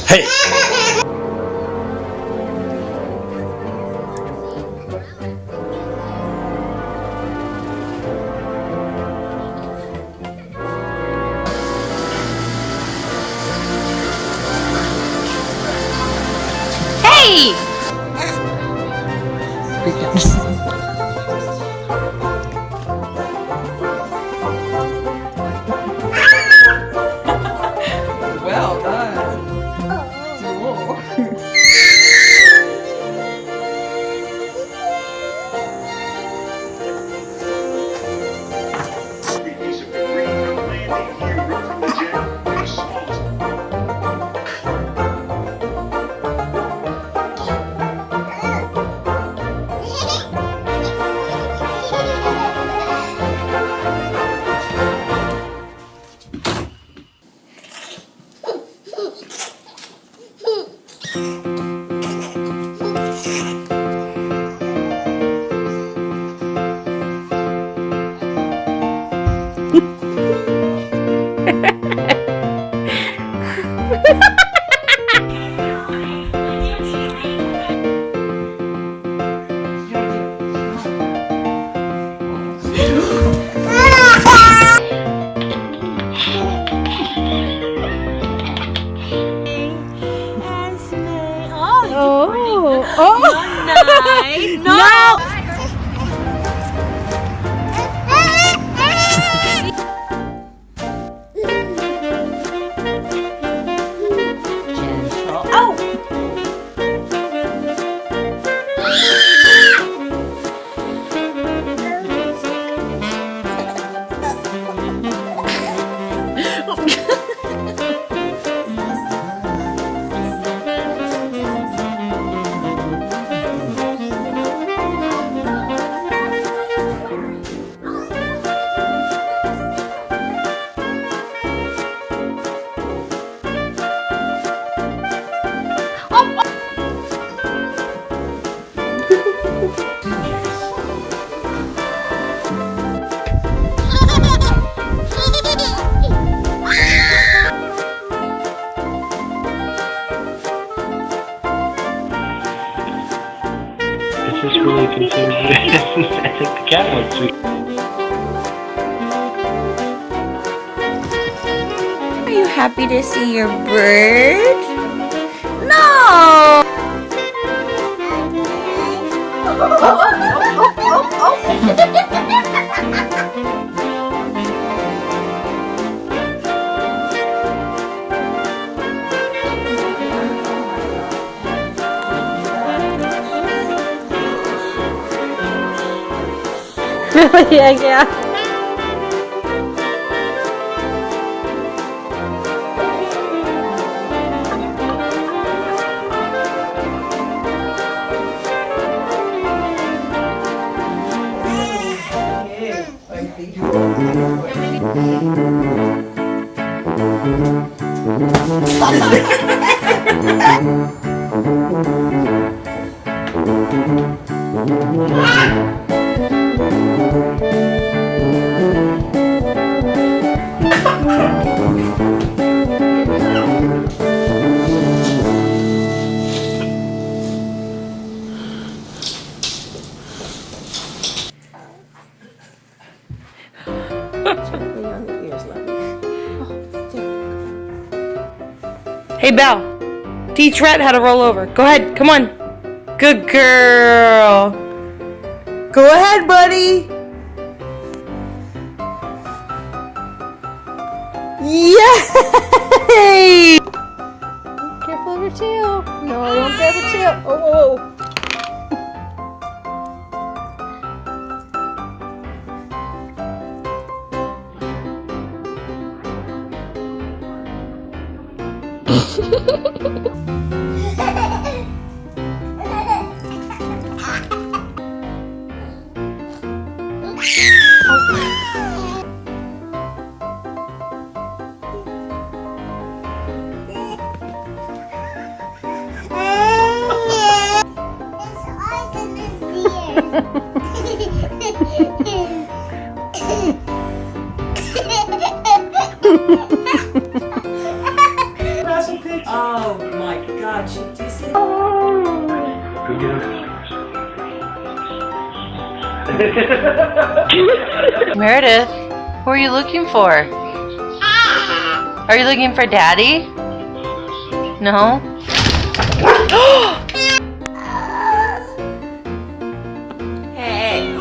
Hey! Hey! Well done. Whoa. Piece of debris from landing gear from the jet. A small Nice. No! This is really confusing. I think the cat wants to. Are you happy to see your bird? No! Really? Yeah. Hey, Belle. Teach Rhett how to roll over. Go ahead. Come on. Good girl. Go ahead, buddy. Yay! Careful of your tail. No, I won't grab your tail. Oh. Recipe Oh my god, she just said. Go get him. Meredith, who are you looking for? Are you looking for Daddy? No? Hey.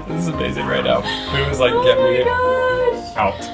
This is amazing right now. It was like, get me out.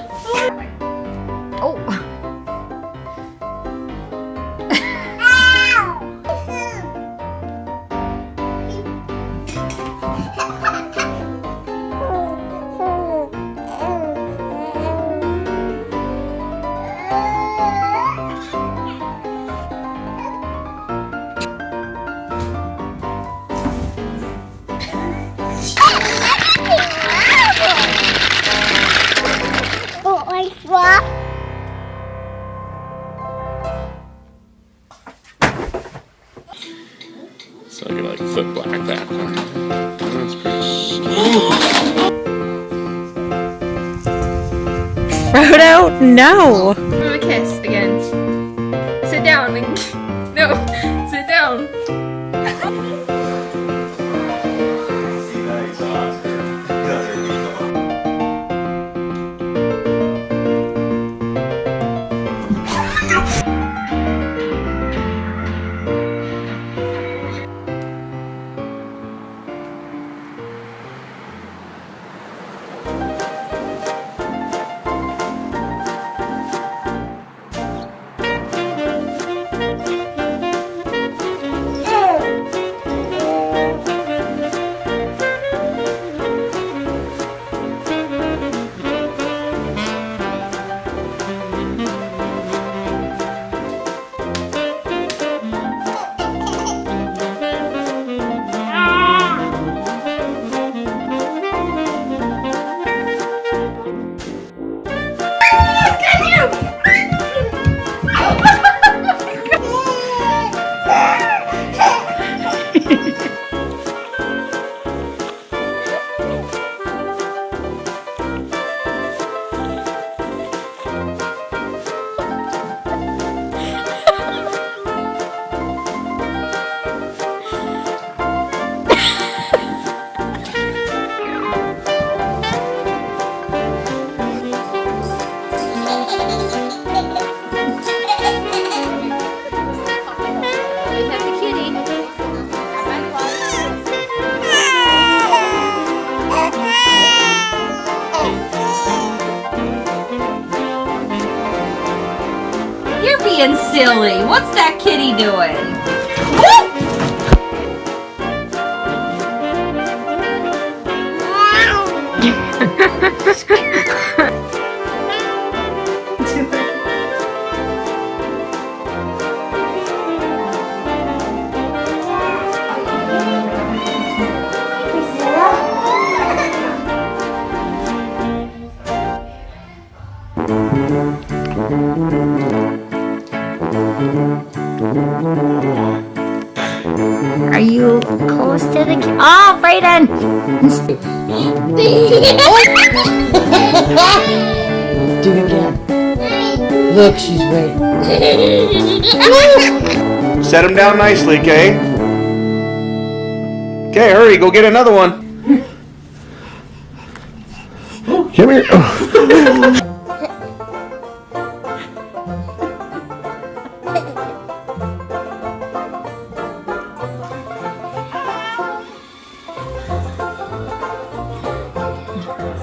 So I can like flip black that. That's pretty Frodo, no! Give him a kiss again. Sit down. No, sit down. You're being silly. What's that kitty doing? Are you close to the Oh, Brayden! Do it again. Look, she's waiting. Set him down nicely, Kay. Okay, hurry, go get another one. Come here.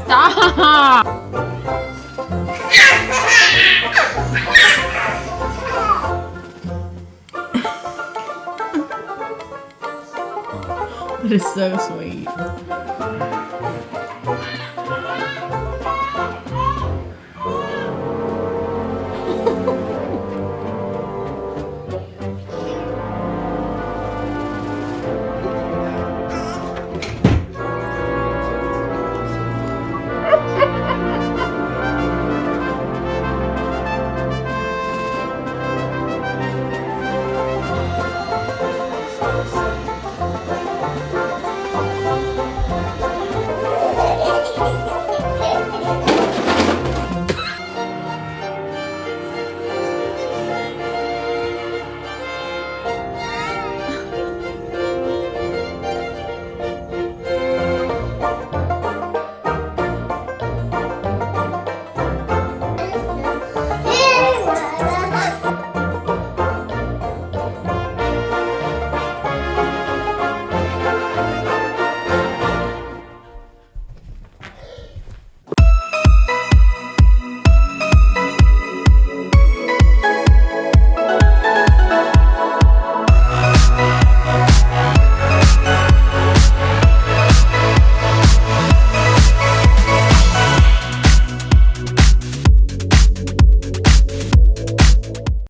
Stop! That is so sweet.